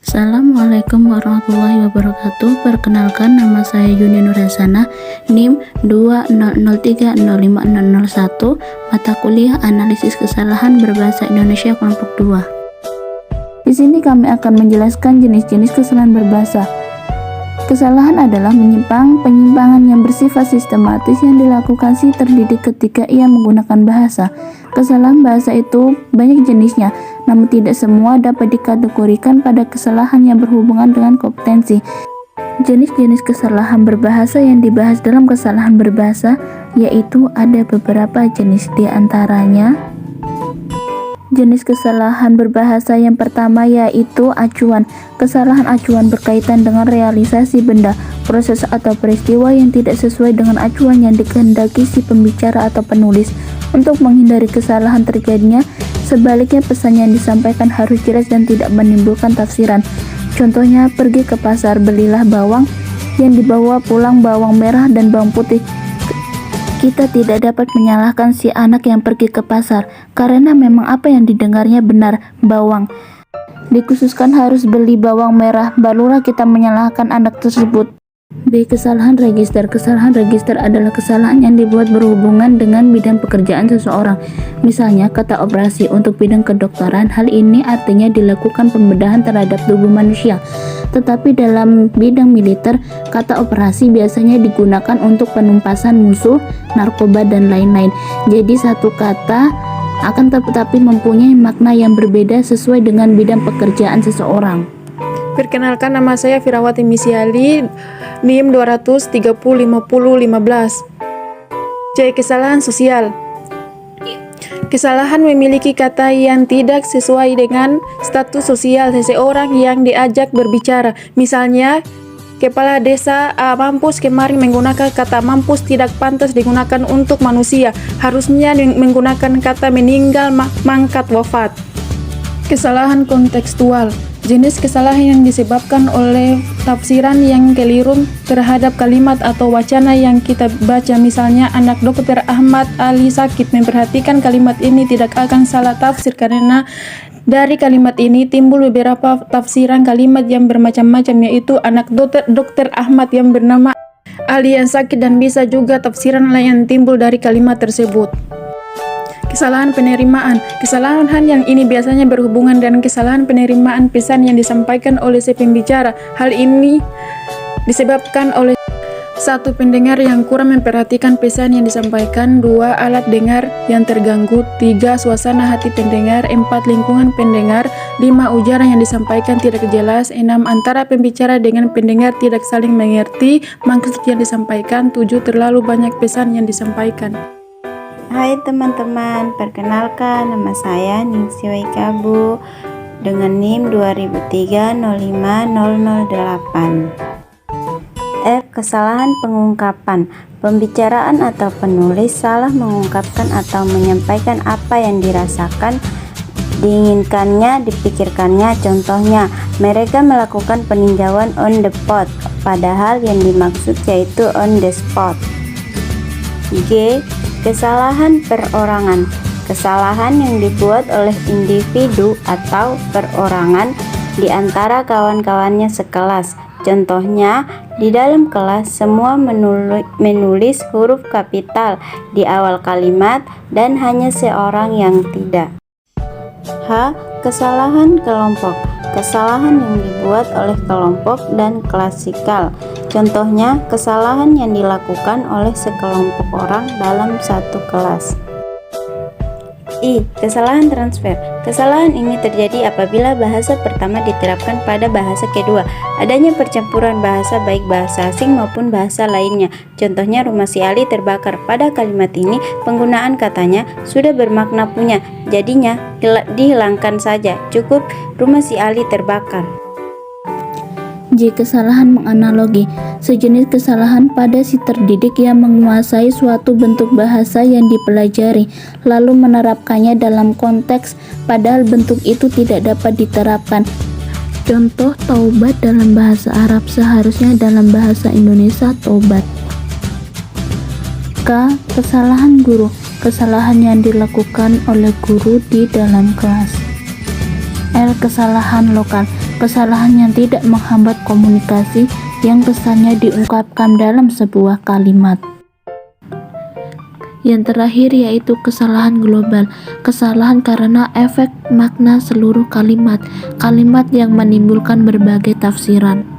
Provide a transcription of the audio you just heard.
Assalamualaikum warahmatullahi wabarakatuh. Perkenalkan, nama saya Yuni Nurhasana, NIM 200305001, mata kuliah Analisis Kesalahan Berbahasa Indonesia kelompok 2. Di sini kami akan menjelaskan jenis-jenis kesalahan berbahasa. Kesalahan adalah penyimpangan yang bersifat sistematis yang dilakukan si terdidik ketika ia menggunakan bahasa. Kesalahan bahasa itu banyak jenisnya, namun tidak semua dapat dikategorikan pada kesalahan yang berhubungan dengan kompetensi. Jenis-jenis kesalahan berbahasa yang dibahas dalam kesalahan berbahasa yaitu ada beberapa jenis, di antaranya jenis kesalahan berbahasa yang pertama yaitu acuan. Kesalahan acuan berkaitan dengan realisasi benda, proses atau peristiwa yang tidak sesuai dengan acuan yang dikehendaki si pembicara atau penulis. Untuk menghindari kesalahan terjadinya, sebaliknya pesan yang disampaikan harus jelas dan tidak menimbulkan tafsiran. Contohnya, pergi ke pasar, belilah bawang, yang dibawa pulang bawang merah dan bawang putih. Kita tidak dapat menyalahkan si anak yang pergi ke pasar, karena memang apa yang didengarnya benar, bawang. Dikhususkan harus beli bawang merah, barulah kita menyalahkan anak tersebut. B. Kesalahan register. Kesalahan register adalah kesalahan yang dibuat berhubungan dengan bidang pekerjaan seseorang. Misalnya, kata operasi untuk bidang kedokteran, hal ini artinya dilakukan pembedahan terhadap tubuh manusia. Tetapi dalam bidang militer, kata operasi biasanya digunakan untuk penumpasan musuh, narkoba, dan lain-lain. Jadi satu kata akan tetapi mempunyai makna yang berbeda sesuai dengan bidang pekerjaan seseorang. Perkenalkan, nama saya Firawati Misiali, NIM 2305015. C. Kesalahan sosial. Kesalahan memiliki kata yang tidak sesuai dengan status sosial seseorang yang diajak berbicara. Misalnya, kepala desa mampus kemarin menggunakan kata mampus tidak pantas digunakan untuk manusia. Harusnya menggunakan kata meninggal, mangkat, wafat. Kesalahan kontekstual. Jenis kesalahan yang disebabkan oleh tafsiran yang keliru terhadap kalimat atau wacana yang kita baca. Misalnya, anak Dr. Ahmad Ali sakit. Memperhatikan kalimat ini tidak akan salah tafsir karena dari kalimat ini timbul beberapa tafsiran kalimat yang bermacam-macam, yaitu anak Dr. Ahmad yang bernama Ali yang sakit, dan bisa juga tafsiran lain yang timbul dari kalimat tersebut. Kesalahan penerimaan. Kesalahan yang ini biasanya berhubungan dengan kesalahan penerimaan pesan yang disampaikan oleh si pembicara. Hal ini disebabkan oleh 1. Pendengar yang kurang memperhatikan pesan yang disampaikan. 2. Alat dengar yang terganggu. 3. Suasana hati pendengar. 4. Lingkungan pendengar. 5. Ujaran yang disampaikan tidak jelas. 6. Antara pembicara dengan pendengar tidak saling mengerti maksud yang disampaikan. 7. Terlalu banyak pesan yang disampaikan. Hai teman-teman, perkenalkan, nama saya Ningsih Kabu dengan NIM 203050008. F. Kesalahan pengungkapan. Pembicaraan atau penulis salah mengungkapkan atau menyampaikan apa yang dirasakan, diinginkannya, dipikirkannya. Contohnya, mereka melakukan peninjauan on the spot, padahal yang dimaksud yaitu on the spot. G. Kesalahan perorangan. Kesalahan yang dibuat oleh individu atau perorangan di antara kawan-kawannya sekelas. Contohnya, di dalam kelas semua menulis huruf kapital di awal kalimat dan hanya seorang yang tidak. H. Kesalahan kelompok. Kesalahan yang dibuat oleh kelompok dan klasikal. Contohnya, kesalahan yang dilakukan oleh sekelompok orang dalam satu kelas. I. Kesalahan transfer. Kesalahan ini terjadi apabila bahasa pertama diterapkan pada bahasa kedua. Adanya percampuran bahasa baik bahasa asing maupun bahasa lainnya. Contohnya, rumah si Ali terbakar. Pada kalimat ini, penggunaan katanya sudah bermakna punya. Jadinya, dihilangkan saja. Cukup rumah si Ali terbakar. J. Kesalahan menganalogi. Sejenis kesalahan pada si terdidik yang menguasai suatu bentuk bahasa yang dipelajari, lalu menerapkannya dalam konteks, padahal bentuk itu tidak dapat diterapkan. Contoh, taubat dalam bahasa Arab seharusnya dalam bahasa Indonesia tobat. K. Kesalahan guru. Kesalahan yang dilakukan oleh guru di dalam kelas. L. Kesalahan lokal. kesalahan yang tidak menghambat komunikasi yang pesannya diungkapkan dalam sebuah kalimat. Yang terakhir yaitu kesalahan global. Kesalahan karena efek makna seluruh kalimat yang menimbulkan berbagai tafsiran.